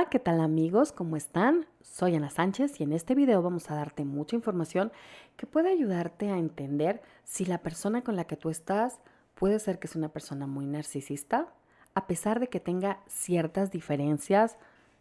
Hola, ¿qué tal amigos? ¿Cómo están? Soy Ana Sánchez y en este video vamos a darte mucha información que puede ayudarte a entender si la persona con la que tú estás puede ser que es una persona muy narcisista, a pesar de que tenga ciertas diferencias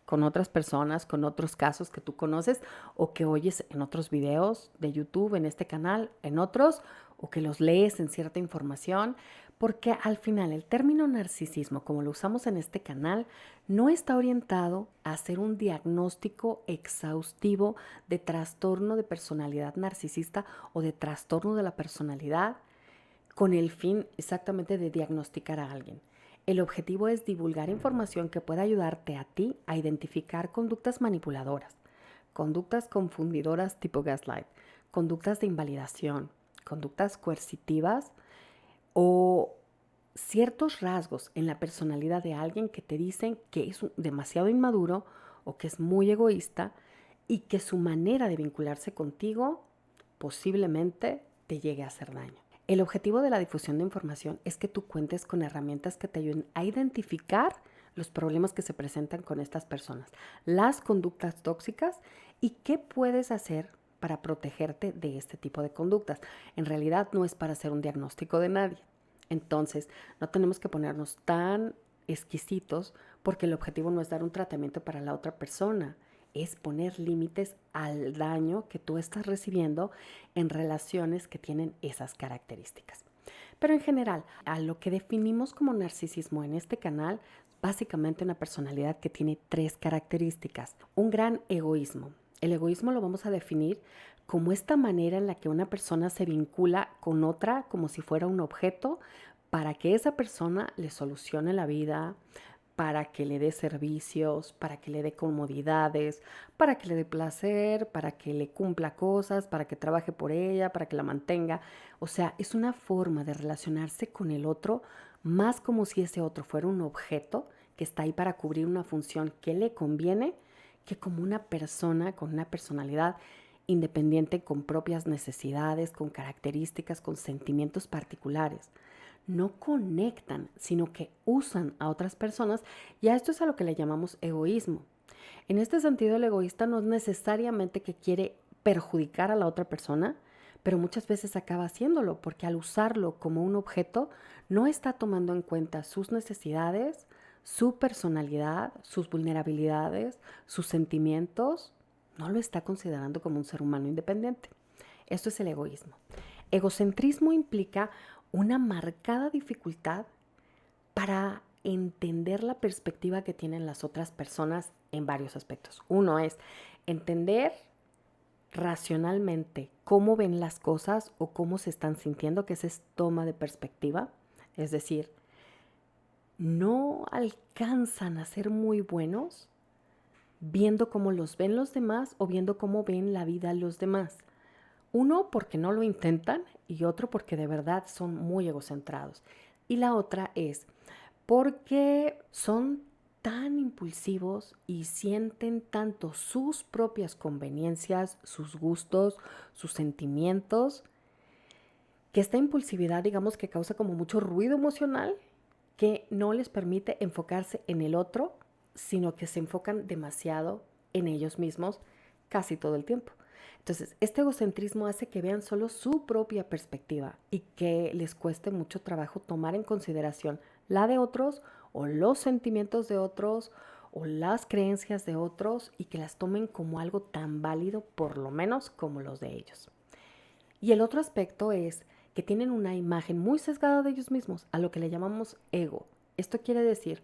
con otras personas, con otros casos que tú conoces o que oyes en otros videos de YouTube, en este canal, en otros, o que los lees en cierta información, porque al final el término narcisismo, como lo usamos en este canal, no está orientado a hacer un diagnóstico exhaustivo de trastorno de personalidad narcisista o de trastorno de la personalidad con el fin exactamente de diagnosticar a alguien. El objetivo es divulgar información que pueda ayudarte a ti a identificar conductas manipuladoras, conductas confundidoras tipo gaslight, conductas de invalidación, conductas coercitivas o ciertos rasgos en la personalidad de alguien que te dicen que es demasiado inmaduro o que es muy egoísta y que su manera de vincularse contigo posiblemente te llegue a hacer daño. El objetivo de la difusión de información es que tú cuentes con herramientas que te ayuden a identificar los problemas que se presentan con estas personas, las conductas tóxicas y qué puedes hacer para protegerte de este tipo de conductas. En realidad no es para hacer un diagnóstico de nadie. Entonces, no tenemos que ponernos tan exquisitos porque el objetivo no es dar un tratamiento para la otra persona, es poner límites al daño que tú estás recibiendo en relaciones que tienen esas características. Pero en general, a lo que definimos como narcisismo en este canal, básicamente una personalidad que tiene 3 características. Un gran egoísmo. El egoísmo lo vamos a definir como esta manera en la que una persona se vincula con otra como si fuera un objeto para que esa persona le solucione la vida, para que le dé servicios, para que le dé comodidades, para que le dé placer, para que le cumpla cosas, para que trabaje por ella, para que la mantenga. O sea, es una forma de relacionarse con el otro más como si ese otro fuera un objeto que está ahí para cubrir una función que le conviene, que como una persona con una personalidad independiente, con propias necesidades, con características, con sentimientos particulares. No conectan, sino que usan a otras personas, y a esto es a lo que le llamamos egoísmo. En este sentido, el egoísta no es necesariamente que quiere perjudicar a la otra persona, pero muchas veces acaba haciéndolo porque al usarlo como un objeto no está tomando en cuenta sus necesidades, su personalidad, sus vulnerabilidades, sus sentimientos, no lo está considerando como un ser humano independiente. Esto es el egoísmo. Egocentrismo implica una marcada dificultad para entender la perspectiva que tienen las otras personas en varios aspectos. Uno es entender racionalmente cómo ven las cosas o cómo se están sintiendo, que esa es toma de perspectiva. Es decir, no alcanzan a ser muy buenos viendo cómo los ven los demás o viendo cómo ven la vida los demás. Uno, porque no lo intentan, y otro, porque de verdad son muy egocentrados. Y la otra es porque son tan impulsivos y sienten tanto sus propias conveniencias, sus gustos, sus sentimientos, que esta impulsividad, digamos, que causa como mucho ruido emocional, que no les permite enfocarse en el otro, sino que se enfocan demasiado en ellos mismos casi todo el tiempo. Entonces, este egocentrismo hace que vean solo su propia perspectiva y que les cueste mucho trabajo tomar en consideración la de otros o los sentimientos de otros o las creencias de otros y que las tomen como algo tan válido, por lo menos como los de ellos. Y el otro aspecto es que tienen una imagen muy sesgada de ellos mismos, a lo que le llamamos ego. Esto quiere decir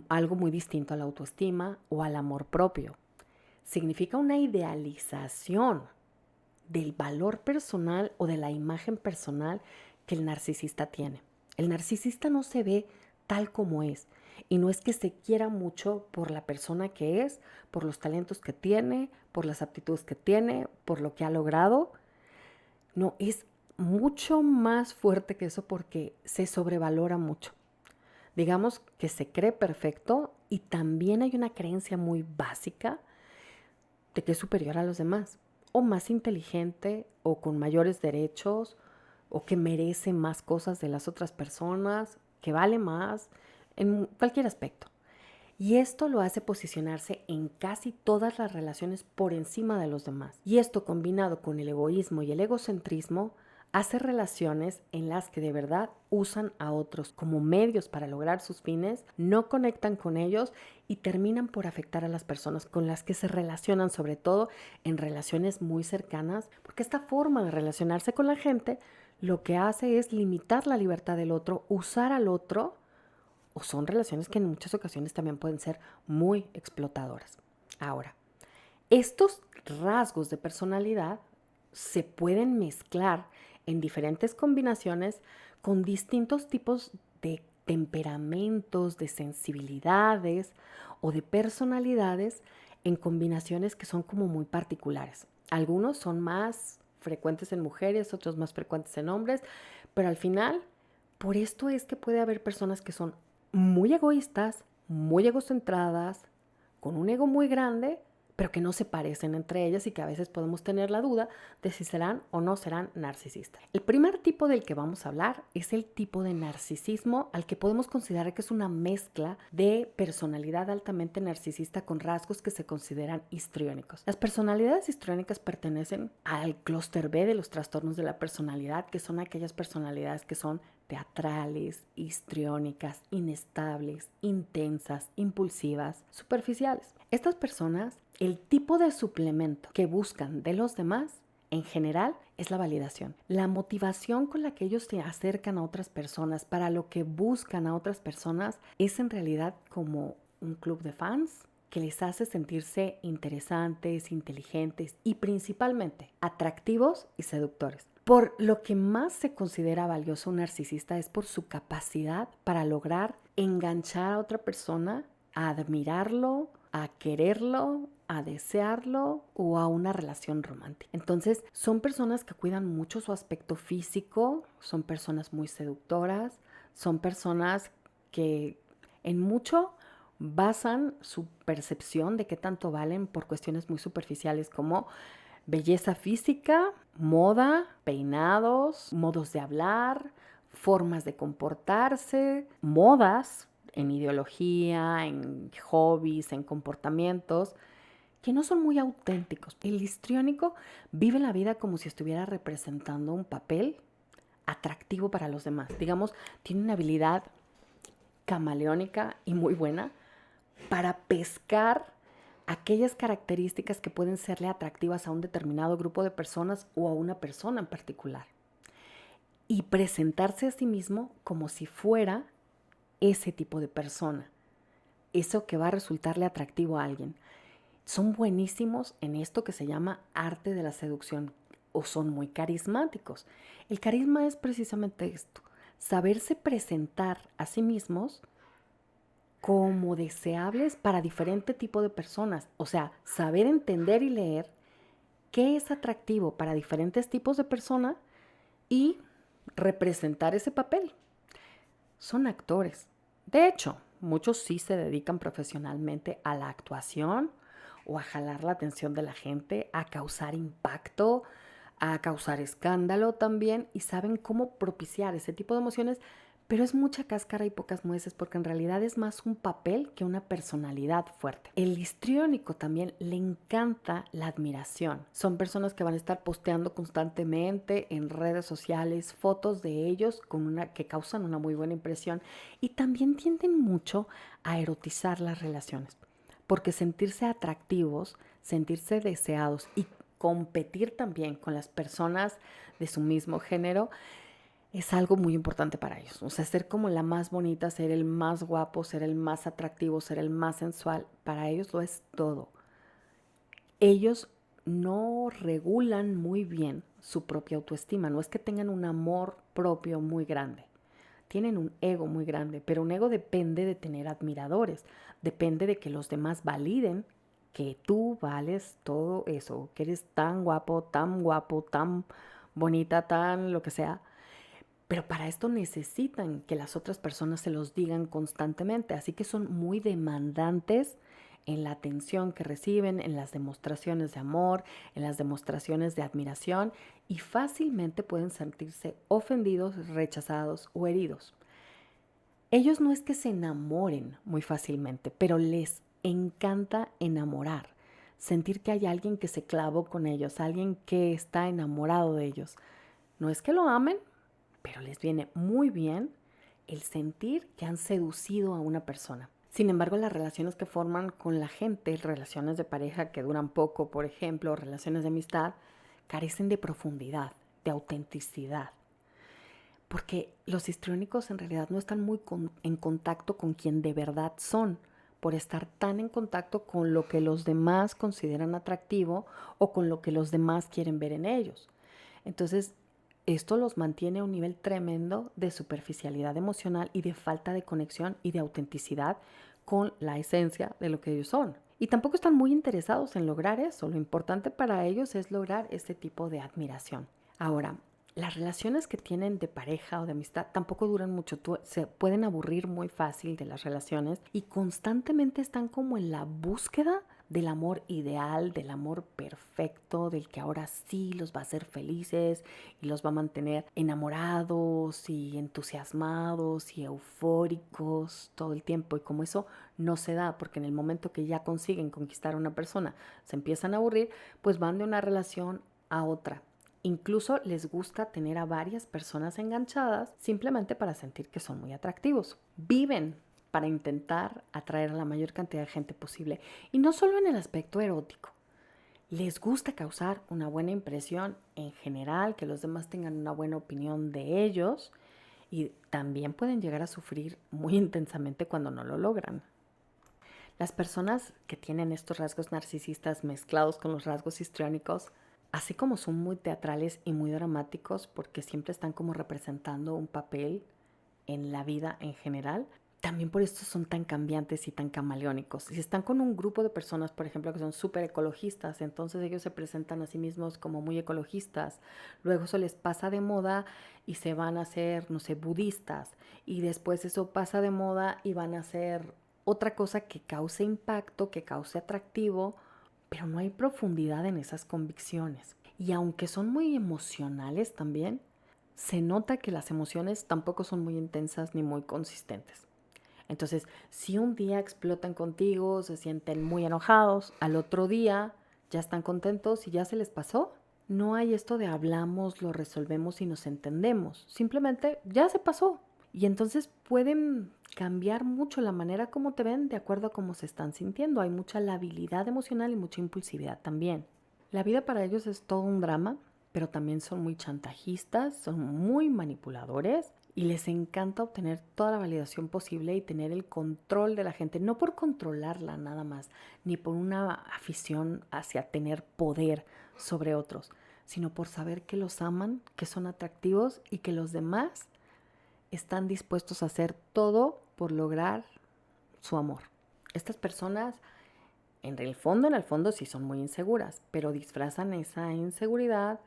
algo muy distinto a la autoestima o al amor propio. Significa una idealización del valor personal o de la imagen personal que el narcisista tiene. El narcisista no se ve tal como es, y no es que se quiera mucho por la persona que es, por los talentos que tiene, por las aptitudes que tiene, por lo que ha logrado. No, es mucho más fuerte que eso porque se sobrevalora mucho. Digamos que se cree perfecto y también hay una creencia muy básica de que es superior a los demás, o más inteligente, o con mayores derechos, o que merece más cosas de las otras personas, que vale más, en cualquier aspecto. Y esto lo hace posicionarse en casi todas las relaciones por encima de los demás. Y esto combinado con el egoísmo y el egocentrismo hace relaciones en las que de verdad usan a otros como medios para lograr sus fines, no conectan con ellos y terminan por afectar a las personas con las que se relacionan, sobre todo en relaciones muy cercanas, porque esta forma de relacionarse con la gente lo que hace es limitar la libertad del otro, usar al otro, o son relaciones que en muchas ocasiones también pueden ser muy explotadoras. Ahora, estos rasgos de personalidad se pueden mezclar en diferentes combinaciones con distintos tipos de temperamentos, de sensibilidades o de personalidades en combinaciones que son como muy particulares. Algunos son más frecuentes en mujeres, otros más frecuentes en hombres, pero al final, por esto es que puede haber personas que son muy egoístas, muy egocentradas, con un ego muy grande, pero que no se parecen entre ellas y que a veces podemos tener la duda de si serán o no serán narcisistas. El primer tipo del que vamos a hablar es el tipo de narcisismo al que podemos considerar que es una mezcla de personalidad altamente narcisista con rasgos que se consideran histriónicos. Las personalidades histriónicas pertenecen al clúster B de los trastornos de la personalidad, que son aquellas personalidades que son teatrales, histriónicas, inestables, intensas, impulsivas, superficiales. Estas personas, el tipo de suplemento que buscan de los demás, en general, es la validación. La motivación con la que ellos se acercan a otras personas, para lo que buscan a otras personas, es en realidad como un club de fans que les hace sentirse interesantes, inteligentes y principalmente atractivos y seductores. Por lo que más se considera valioso un narcisista es por su capacidad para lograr enganchar a otra persona, a admirarlo, a quererlo, a desearlo o a una relación romántica. Entonces, son personas que cuidan mucho su aspecto físico, son personas muy seductoras, son personas que en mucho basan su percepción de qué tanto valen por cuestiones muy superficiales como belleza física, moda, peinados, modos de hablar, formas de comportarse, modas en ideología, en hobbies, en comportamientos que no son muy auténticos. El histriónico vive la vida como si estuviera representando un papel atractivo para los demás. Digamos, tiene una habilidad camaleónica y muy buena para pescar aquellas características que pueden serle atractivas a un determinado grupo de personas o a una persona en particular. Y presentarse a sí mismo como si fuera ese tipo de persona. Eso que va a resultarle atractivo a alguien. Son buenísimos en esto que se llama arte de la seducción o son muy carismáticos. El carisma es precisamente esto, saberse presentar a sí mismos como deseables para diferente tipo de personas. O sea, saber entender y leer qué es atractivo para diferentes tipos de personas y representar ese papel. Son actores. De hecho, muchos sí se dedican profesionalmente a la actuación o a jalar la atención de la gente, a causar impacto, a causar escándalo también y saben cómo propiciar ese tipo de emociones, pero es mucha cáscara y pocas nueces porque en realidad es más un papel que una personalidad fuerte. El histriónico también le encanta la admiración. Son personas que van a estar posteando constantemente en redes sociales fotos de ellos que causan una muy buena impresión y también tienden mucho a erotizar las relaciones porque sentirse atractivos, sentirse deseados y competir también con las personas de su mismo género es algo muy importante para ellos. O sea, ser como la más bonita, ser el más guapo, ser el más atractivo, ser el más sensual, para ellos lo es todo. Ellos no regulan muy bien su propia autoestima. No es que tengan un amor propio muy grande. Tienen un ego muy grande, pero un ego depende de tener admiradores. Depende de que los demás validen que tú vales todo eso, que eres tan guapo, tan bonita, tan lo que sea. Pero para esto necesitan que las otras personas se los digan constantemente, así que son muy demandantes en la atención que reciben, en las demostraciones de amor, en las demostraciones de admiración y fácilmente pueden sentirse ofendidos, rechazados o heridos. Ellos no es que se enamoren muy fácilmente, pero les encanta enamorar. Sentir que hay alguien que se clavó con ellos, alguien que está enamorado de ellos. No es que lo amen, pero les viene muy bien el sentir que han seducido a una persona. Sin embargo, las relaciones que forman con la gente, relaciones de pareja que duran poco, por ejemplo, relaciones de amistad, carecen de profundidad, de autenticidad. Porque los histriónicos en realidad no están muy en contacto con quien de verdad son, por estar tan en contacto con lo que los demás consideran atractivo o con lo que los demás quieren ver en ellos. Entonces, esto los mantiene a un nivel tremendo de superficialidad emocional y de falta de conexión y de autenticidad con la esencia de lo que ellos son. Y tampoco están muy interesados en lograr eso. Lo importante para ellos es lograr este tipo de admiración. Ahora, las relaciones que tienen de pareja o de amistad tampoco duran mucho. Se pueden aburrir muy fácil de las relaciones y constantemente están como en la búsqueda del amor ideal, del amor perfecto, del que ahora sí los va a hacer felices y los va a mantener enamorados y entusiasmados y eufóricos todo el tiempo. Y como eso no se da, porque en el momento que ya consiguen conquistar a una persona, se empiezan a aburrir, pues van de una relación a otra. Incluso les gusta tener a varias personas enganchadas simplemente para sentir que son muy atractivos. Viven para intentar atraer a la mayor cantidad de gente posible. Y no solo en el aspecto erótico. Les gusta causar una buena impresión en general, que los demás tengan una buena opinión de ellos, y también pueden llegar a sufrir muy intensamente cuando no lo logran. Las personas que tienen estos rasgos narcisistas mezclados con los rasgos histriónicos, así como son muy teatrales y muy dramáticos porque siempre están como representando un papel en la vida en general, también por esto son tan cambiantes y tan camaleónicos. Si están con un grupo de personas, por ejemplo, que son súper ecologistas, entonces ellos se presentan a sí mismos como muy ecologistas. Luego eso les pasa de moda y se van a ser, no sé, budistas. Y después eso pasa de moda y van a ser otra cosa que cause impacto, que cause atractivo, pero no hay profundidad en esas convicciones. Y aunque son muy emocionales también, se nota que las emociones tampoco son muy intensas ni muy consistentes. Entonces, si un día explotan contigo, se sienten muy enojados, al otro día ya están contentos y ya se les pasó. No hay esto de hablamos, lo resolvemos y nos entendemos. Simplemente ya se pasó. Y entonces pueden cambiar mucho la manera como te ven de acuerdo a cómo se están sintiendo. Hay mucha labilidad emocional y mucha impulsividad también. La vida para ellos es todo un drama, pero también son muy chantajistas, son muy manipuladores y les encanta obtener toda la validación posible y tener el control de la gente, no por controlarla nada más, ni por una afición hacia tener poder sobre otros, sino por saber que los aman, que son atractivos y que los demás están dispuestos a hacer todo por lograr su amor. Estas personas en el fondo sí son muy inseguras, pero disfrazan esa inseguridad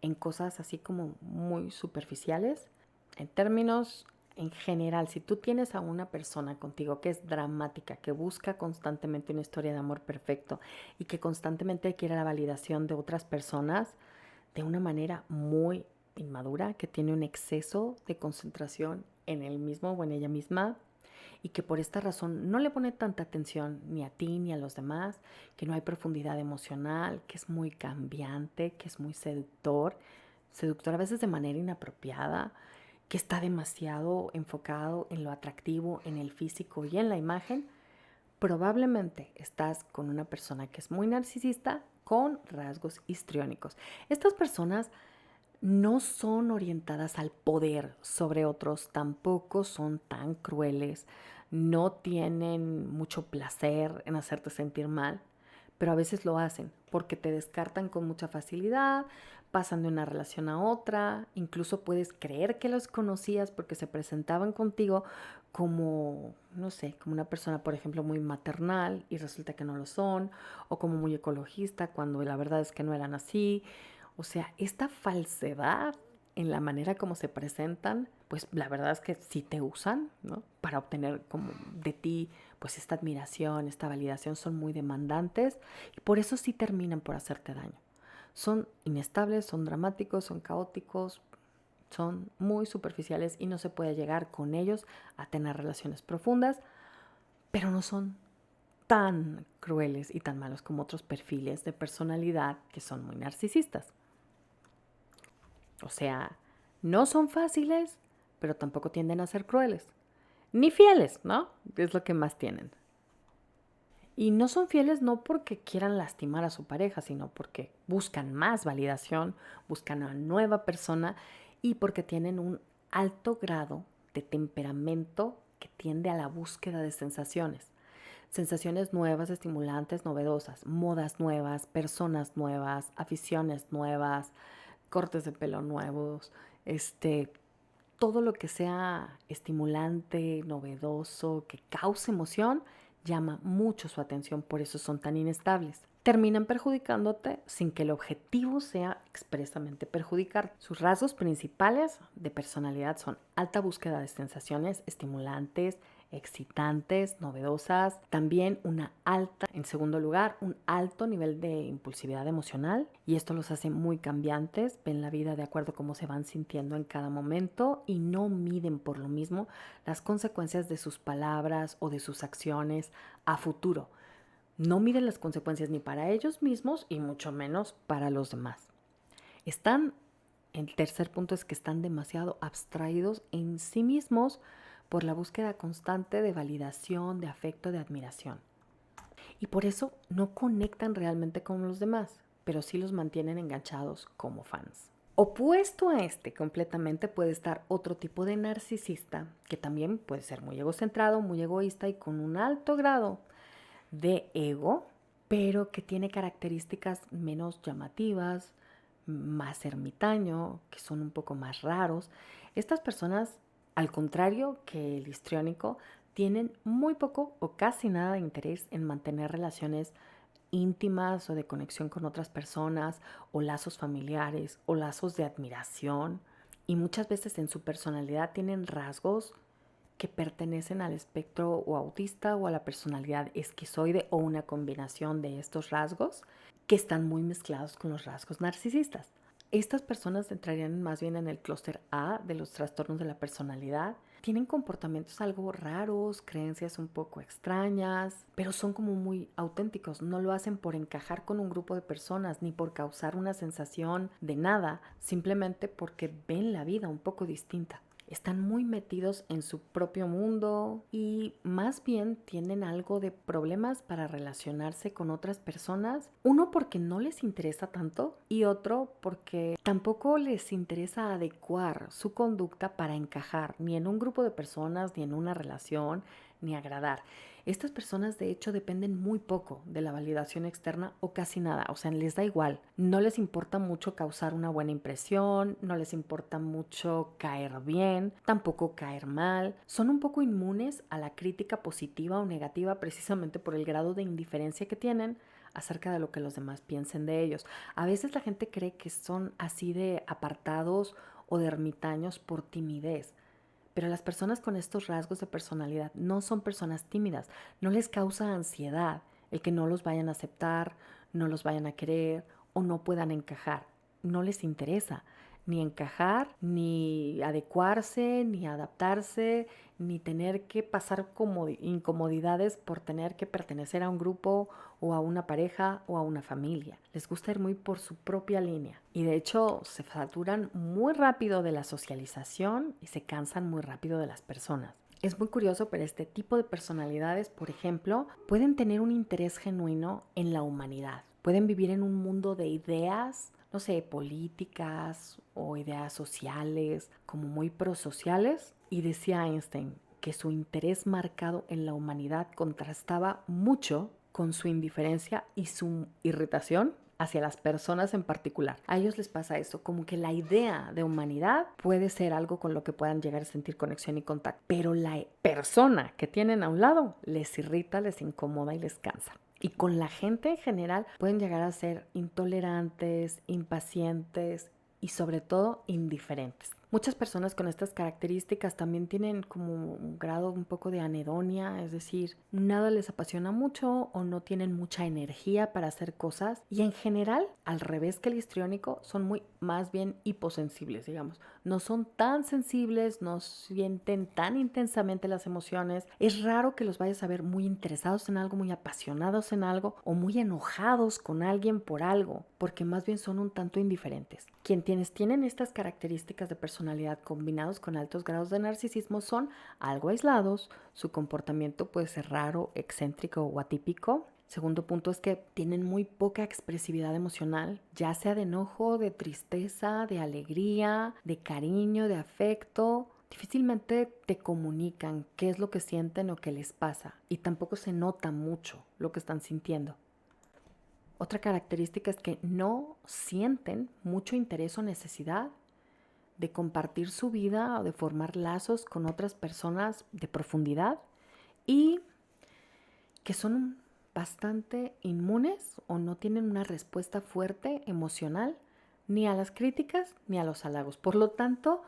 en cosas así como muy superficiales. En términos en general, si tú tienes a una persona contigo que es dramática, que busca constantemente una historia de amor perfecto y que constantemente quiere la validación de otras personas de una manera muy inmadura, que tiene un exceso de concentración en él mismo o en ella misma, y que por esta razón no le pone tanta atención ni a ti ni a los demás, que no hay profundidad emocional, que es muy cambiante, que es muy seductor a veces de manera inapropiada, que está demasiado enfocado en lo atractivo, en el físico y en la imagen, probablemente estás con una persona que es muy narcisista con rasgos histriónicos. Estas personas no son orientadas al poder sobre otros, tampoco son tan crueles, no tienen mucho placer en hacerte sentir mal, pero a veces lo hacen porque te descartan con mucha facilidad, pasan de una relación a otra, incluso puedes creer que los conocías porque se presentaban contigo como, no sé, como una persona, por ejemplo, muy maternal y resulta que no lo son, o como muy ecologista cuando la verdad es que no eran así. O sea, esta falsedad en la manera como se presentan, pues la verdad es que sí te usan, ¿no? Para obtener como de ti, pues esta admiración, esta validación, son muy demandantes y por eso sí terminan por hacerte daño. Son inestables, son dramáticos, son caóticos, son muy superficiales y no se puede llegar con ellos a tener relaciones profundas, pero no son tan crueles y tan malos como otros perfiles de personalidad que son muy narcisistas. O sea, no son fáciles, pero tampoco tienden a ser crueles. Ni fieles, ¿no? Es lo que más tienen. Y no son fieles no porque quieran lastimar a su pareja, sino porque buscan más validación, buscan a una nueva persona y porque tienen un alto grado de temperamento que tiende a la búsqueda de sensaciones. Sensaciones nuevas, estimulantes, novedosas, modas nuevas, personas nuevas, aficiones nuevas, cortes de pelo nuevos, todo lo que sea estimulante, novedoso, que cause emoción, llama mucho su atención, por eso son tan inestables. Terminan perjudicándote sin que el objetivo sea expresamente perjudicar. Sus rasgos principales de personalidad son alta búsqueda de sensaciones estimulantes, excitantes, novedosas, también en segundo lugar, un alto nivel de impulsividad emocional, y esto los hace muy cambiantes, ven la vida de acuerdo a cómo se van sintiendo en cada momento y no miden por lo mismo las consecuencias de sus palabras o de sus acciones a futuro. No miden las consecuencias ni para ellos mismos y mucho menos para los demás. El tercer punto es que están demasiado abstraídos en sí mismos por la búsqueda constante de validación, de afecto, de admiración. Y por eso no conectan realmente con los demás, pero sí los mantienen enganchados como fans. Opuesto a este completamente puede estar otro tipo de narcisista que también puede ser muy egocentrado, muy egoísta y con un alto grado de ego, pero que tiene características menos llamativas, más ermitaño, que son un poco más raros. Estas personas, al contrario que el histriónico, tienen muy poco o casi nada de interés en mantener relaciones íntimas o de conexión con otras personas o lazos familiares o lazos de admiración. Y muchas veces en su personalidad tienen rasgos que pertenecen al espectro o autista o a la personalidad esquizoide o una combinación de estos rasgos que están muy mezclados con los rasgos narcisistas. Estas personas entrarían más bien en el clúster A de los trastornos de la personalidad. Tienen comportamientos algo raros, creencias un poco extrañas, pero son como muy auténticos. No lo hacen por encajar con un grupo de personas ni por causar una sensación de nada, simplemente porque ven la vida un poco distinta. Están muy metidos en su propio mundo y más bien tienen algo de problemas para relacionarse con otras personas. Uno porque no les interesa tanto y otro porque tampoco les interesa adecuar su conducta para encajar ni en un grupo de personas, ni en una relación, ni agradar. Estas personas de hecho dependen muy poco de la validación externa o casi nada, o sea, les da igual. No les importa mucho causar una buena impresión, no les importa mucho caer bien, tampoco caer mal. Son un poco inmunes a la crítica positiva o negativa precisamente por el grado de indiferencia que tienen acerca de lo que los demás piensen de ellos. A veces la gente cree que son así de apartados o de ermitaños por timidez. Pero las personas con estos rasgos de personalidad no son personas tímidas, no les causa ansiedad el que no los vayan a aceptar, no los vayan a querer o no puedan encajar. No les interesa ni encajar, ni adecuarse, ni adaptarse, ni tener que pasar como incomodidades por tener que pertenecer a un grupo o a una pareja o a una familia. Les gusta ir muy por su propia línea y de hecho se saturan muy rápido de la socialización y se cansan muy rápido de las personas. Es muy curioso, pero este tipo de personalidades, por ejemplo, pueden tener un interés genuino en la humanidad. Pueden vivir en un mundo de ideas, no sé, políticas o ideas sociales, como muy prosociales. Y decía Einstein que su interés marcado en la humanidad contrastaba mucho con su indiferencia y su irritación hacia las personas en particular. A ellos les pasa eso, como que la idea de humanidad puede ser algo con lo que puedan llegar a sentir conexión y contacto, pero la persona que tienen a un lado les irrita, les incomoda y les cansa. Y con la gente en general pueden llegar a ser intolerantes, impacientes y sobre todo indiferentes. Muchas personas con estas características también tienen como un grado un poco de anedonia, es decir, nada les apasiona mucho o no tienen mucha energía para hacer cosas y en general, al revés que el histriónico, son muy más bien hiposensibles, digamos. No son tan sensibles, no sienten tan intensamente las emociones. Es raro que los vayas a ver muy interesados en algo, muy apasionados en algo o muy enojados con alguien por algo, porque más bien son un tanto indiferentes. Quienes tienen estas características de personalidad combinados con altos grados de narcisismo son algo aislados, su comportamiento puede ser raro, excéntrico o atípico. Segundo punto es que tienen muy poca expresividad emocional, ya sea de enojo, de tristeza, de alegría, de cariño, de afecto. Difícilmente te comunican qué es lo que sienten o qué les pasa y tampoco se nota mucho lo que están sintiendo. Otra característica es que no sienten mucho interés o necesidad de compartir su vida o de formar lazos con otras personas de profundidad y que son bastante inmunes o no tienen una respuesta fuerte emocional ni a las críticas ni a los halagos. Por lo tanto,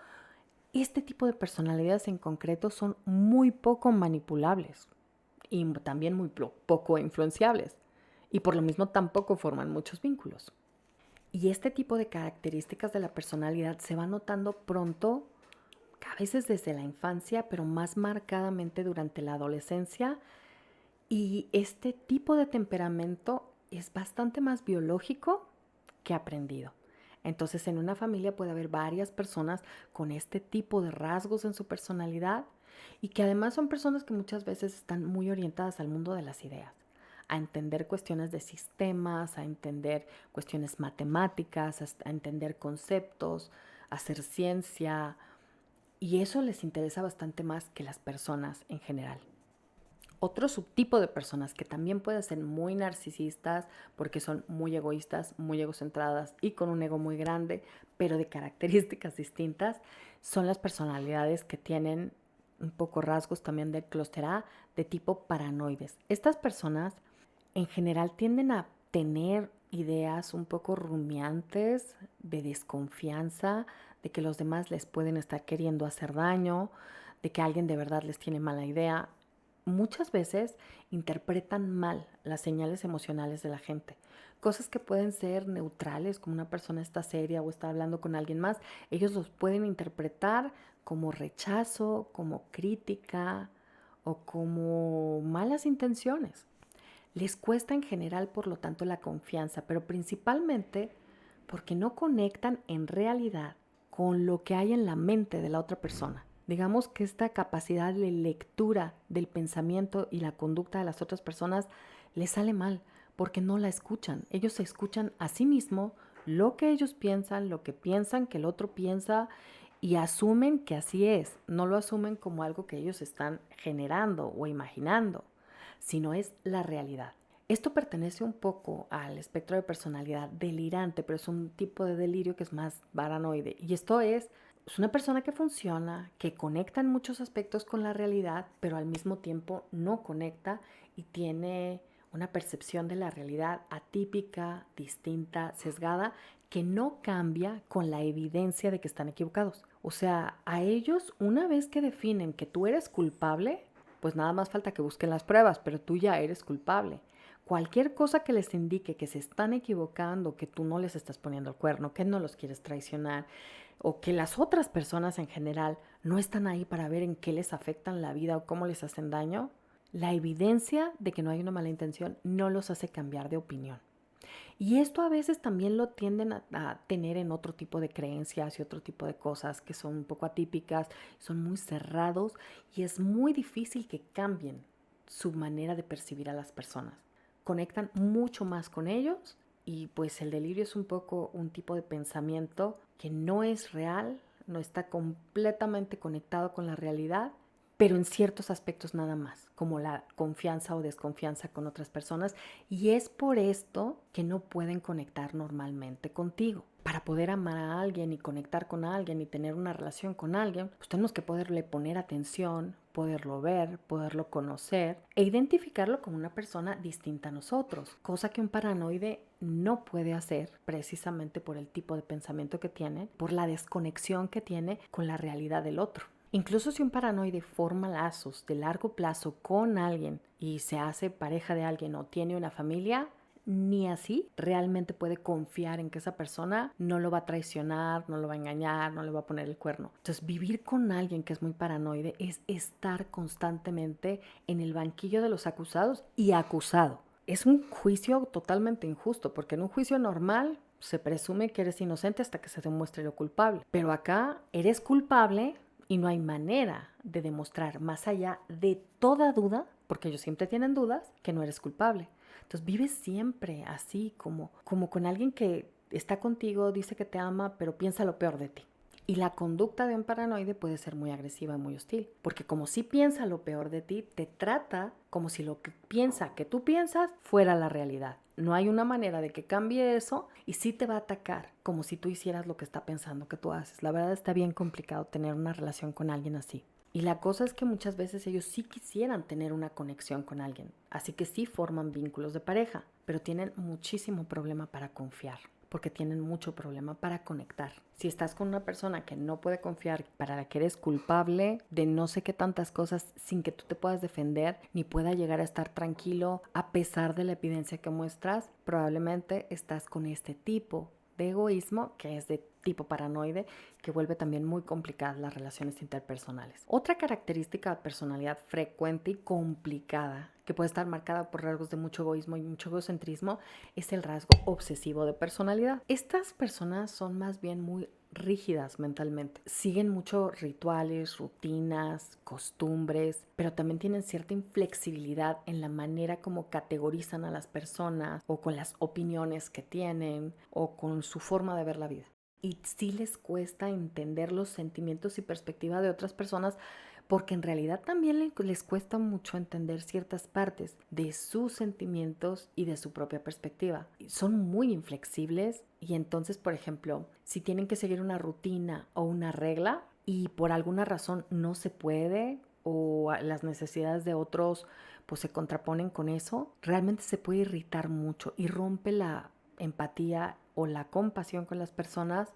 este tipo de personalidades en concreto son muy poco manipulables y también muy poco influenciables y por lo mismo tampoco forman muchos vínculos. Y este tipo de características de la personalidad se va notando pronto, a veces desde la infancia, pero más marcadamente durante la adolescencia. Y este tipo de temperamento es bastante más biológico que aprendido. Entonces, en una familia puede haber varias personas con este tipo de rasgos en su personalidad y que además son personas que muchas veces están muy orientadas al mundo de las ideas, a entender cuestiones de sistemas, a entender cuestiones matemáticas, a entender conceptos, a hacer ciencia, y eso les interesa bastante más que las personas en general. Otro subtipo de personas que también pueden ser muy narcisistas porque son muy egoístas, muy egocentradas y con un ego muy grande, pero de características distintas, son las personalidades que tienen un poco rasgos también del clúster A de tipo paranoides. Estas personas en general tienden a tener ideas un poco rumiantes, de desconfianza, de que los demás les pueden estar queriendo hacer daño, de que alguien de verdad les tiene mala idea. Muchas veces interpretan mal las señales emocionales de la gente. Cosas que pueden ser neutrales, como una persona está seria o está hablando con alguien más, ellos los pueden interpretar como rechazo, como crítica o como malas intenciones. Les cuesta en general, por lo tanto, la confianza, pero principalmente porque no conectan en realidad con lo que hay en la mente de la otra persona. Digamos que esta capacidad de lectura del pensamiento y la conducta de las otras personas les sale mal porque no la escuchan. Ellos se escuchan a sí mismos, lo que ellos piensan, lo que piensan que el otro piensa y asumen que así es. No lo asumen como algo que ellos están generando o imaginando, sino es la realidad. Esto pertenece un poco al espectro de personalidad delirante, pero es un tipo de delirio que es más paranoide. Y esto es una persona que funciona, que conecta en muchos aspectos con la realidad, pero al mismo tiempo no conecta y tiene una percepción de la realidad atípica, distinta, sesgada, que no cambia con la evidencia de que están equivocados. O sea, a ellos, una vez que definen que tú eres culpable, pues nada más falta que busquen las pruebas, pero tú ya eres culpable. Cualquier cosa que les indique que se están equivocando, que tú no les estás poniendo el cuerno, que no los quieres traicionar, o que las otras personas en general no están ahí para ver en qué les afectan la vida o cómo les hacen daño, la evidencia de que no hay una mala intención no los hace cambiar de opinión. Y esto a veces también lo tienden a tener en otro tipo de creencias y otro tipo de cosas que son un poco atípicas, son muy cerrados y es muy difícil que cambien su manera de percibir a las personas. Conectan mucho más con ellos y pues el delirio es un poco un tipo de pensamiento que no es real, no está completamente conectado con la realidad, pero en ciertos aspectos nada más, como la confianza o desconfianza con otras personas, y es por esto que no pueden conectar normalmente contigo. Para poder amar a alguien y conectar con alguien y tener una relación con alguien, pues tenemos que poderle poner atención, poderlo ver, poderlo conocer e identificarlo como una persona distinta a nosotros, cosa que un paranoide no puede hacer precisamente por el tipo de pensamiento que tiene, por la desconexión que tiene con la realidad del otro. Incluso si un paranoide forma lazos de largo plazo con alguien y se hace pareja de alguien o tiene una familia, ni así realmente puede confiar en que esa persona no lo va a traicionar, no lo va a engañar, no le va a poner el cuerno. Entonces, vivir con alguien que es muy paranoide es estar constantemente en el banquillo de los acusados y acusado. Es un juicio totalmente injusto, porque en un juicio normal se presume que eres inocente hasta que se demuestre lo culpable. Pero acá eres culpable y no hay manera de demostrar más allá de toda duda, porque ellos siempre tienen dudas, que no eres culpable. Entonces vives siempre así, como con alguien que está contigo, dice que te ama, pero piensa lo peor de ti. Y la conducta de un paranoide puede ser muy agresiva y muy hostil, porque como si piensa lo peor de ti, te trata como si lo que piensa que tú piensas fuera la realidad. No hay una manera de que cambie eso y sí te va a atacar como si tú hicieras lo que está pensando que tú haces. La verdad está bien complicado tener una relación con alguien así. Y la cosa es que muchas veces ellos sí quisieran tener una conexión con alguien, así que sí forman vínculos de pareja, pero tienen muchísimo problema para confiar, porque tienen mucho problema para conectar. Si estás con una persona que no puede confiar, para la que eres culpable de no sé qué tantas cosas sin que tú te puedas defender, ni pueda llegar a estar tranquilo a pesar de la evidencia que muestras, probablemente estás con este tipo de egoísmo que es de tipo paranoide, que vuelve también muy complicadas las relaciones interpersonales. Otra característica de personalidad frecuente y complicada, que puede estar marcada por rasgos de mucho egoísmo y mucho egocentrismo, es el rasgo obsesivo de personalidad. Estas personas son más bien muy rígidas mentalmente. Siguen muchos rituales, rutinas, costumbres, pero también tienen cierta inflexibilidad en la manera como categorizan a las personas o con las opiniones que tienen o con su forma de ver la vida. Y sí les cuesta entender los sentimientos y perspectiva de otras personas, porque en realidad también les cuesta mucho entender ciertas partes de sus sentimientos y de su propia perspectiva. Son muy inflexibles y entonces, por ejemplo, si tienen que seguir una rutina o una regla y por alguna razón no se puede o las necesidades de otros pues se contraponen con eso, realmente se puede irritar mucho y rompe la empatía o la compasión con las personas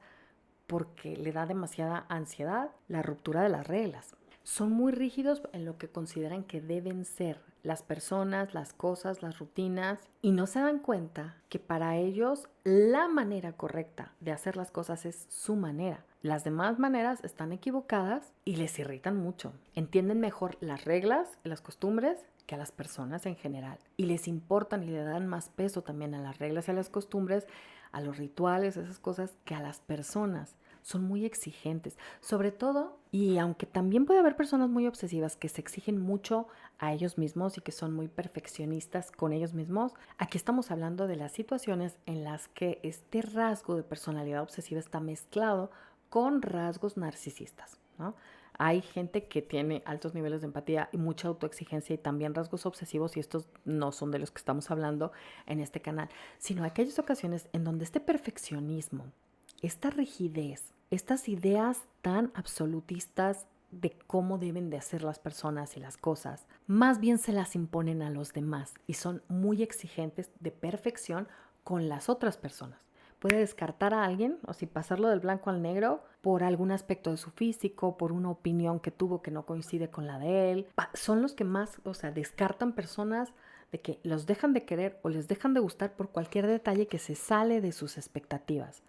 porque le da demasiada ansiedad la ruptura de las reglas. Son muy rígidos en lo que consideran que deben ser las personas, las cosas, las rutinas, y no se dan cuenta que para ellos la manera correcta de hacer las cosas es su manera. Las demás maneras están equivocadas y les irritan mucho. Entienden mejor las reglas, las costumbres, que a las personas en general. Y les importan y le dan más peso también a las reglas y a las costumbres, a los rituales, esas cosas, que a las personas. Son muy exigentes, sobre todo, y aunque también puede haber personas muy obsesivas que se exigen mucho a ellos mismos y que son muy perfeccionistas con ellos mismos, aquí estamos hablando de las situaciones en las que este rasgo de personalidad obsesiva está mezclado con rasgos narcisistas, ¿no? Hay gente que tiene altos niveles de empatía y mucha autoexigencia y también rasgos obsesivos, y estos no son de los que estamos hablando en este canal, sino aquellas ocasiones en donde este perfeccionismo, esta rigidez, estas ideas tan absolutistas de cómo deben de hacer las personas y las cosas, más bien se las imponen a los demás y son muy exigentes de perfección con las otras personas. Puede descartar a alguien, o si pasarlo del blanco al negro, por algún aspecto de su físico, por una opinión que tuvo que no coincide con la de él. Son los que más, descartan personas de que los dejan de querer o les dejan de gustar por cualquier detalle que se sale de sus expectativas.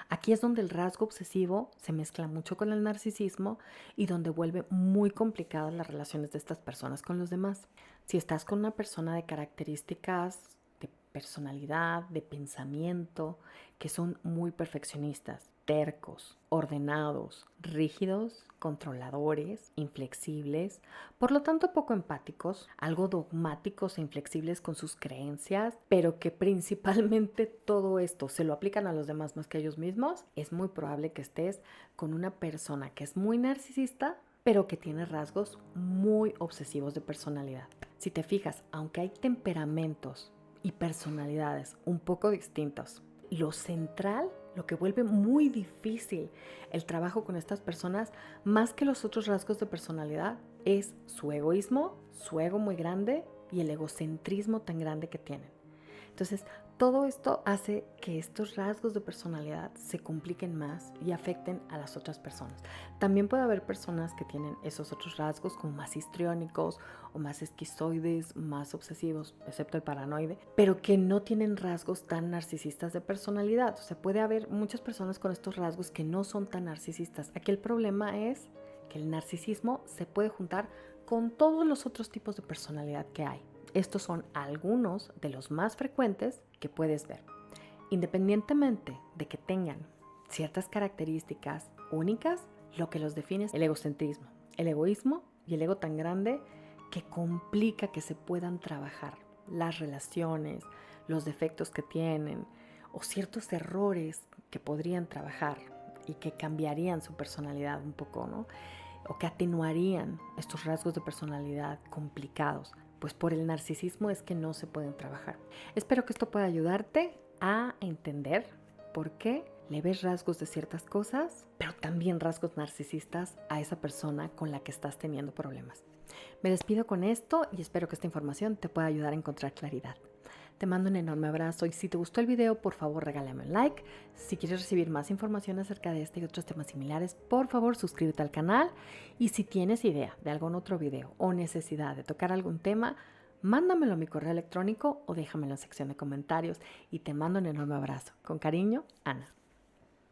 Aquí es donde el rasgo obsesivo se mezcla mucho con el narcisismo y donde vuelve muy complicadas las relaciones de estas personas con los demás. Si estás con una persona de características de personalidad, de pensamiento, que son muy perfeccionistas, tercos, ordenados, rígidos, controladores, inflexibles, por lo tanto poco empáticos, algo dogmáticos e inflexibles con sus creencias, pero que principalmente todo esto se lo aplican a los demás más que a ellos mismos, es muy probable que estés con una persona que es muy narcisista, pero que tiene rasgos muy obsesivos de personalidad. Si te fijas, aunque hay temperamentos y personalidades un poco distintos, lo central, Lo que vuelve muy difícil el trabajo con estas personas, más que los otros rasgos de personalidad, es su egoísmo, su ego muy grande y el egocentrismo tan grande que tienen. Entonces, todo esto hace que estos rasgos de personalidad se compliquen más y afecten a las otras personas. También puede haber personas que tienen esos otros rasgos como más histriónicos o más esquizoides, más obsesivos, excepto el paranoide, pero que no tienen rasgos tan narcisistas de personalidad. O sea, puede haber muchas personas con estos rasgos que no son tan narcisistas. Aquí el problema es que el narcisismo se puede juntar con todos los otros tipos de personalidad que hay. Estos son algunos de los más frecuentes que puedes ver. Independientemente de que tengan ciertas características únicas, lo que los define es el egocentrismo, el egoísmo y el ego tan grande que complica que se puedan trabajar las relaciones, los defectos que tienen o ciertos errores que podrían trabajar y que cambiarían su personalidad un poco, ¿no? O que atenuarían estos rasgos de personalidad complicados. Pues por el narcisismo es que no se pueden trabajar. Espero que esto pueda ayudarte a entender por qué le ves rasgos de ciertas cosas, pero también rasgos narcisistas a esa persona con la que estás teniendo problemas. Me despido con esto y espero que esta información te pueda ayudar a encontrar claridad. Te mando un enorme abrazo y si te gustó el video, por favor regálame un like. Si quieres recibir más información acerca de este y otros temas similares, por favor suscríbete al canal. Y si tienes idea de algún otro video o necesidad de tocar algún tema, mándamelo a mi correo electrónico o déjamelo en la sección de comentarios y te mando un enorme abrazo. Con cariño, Ana.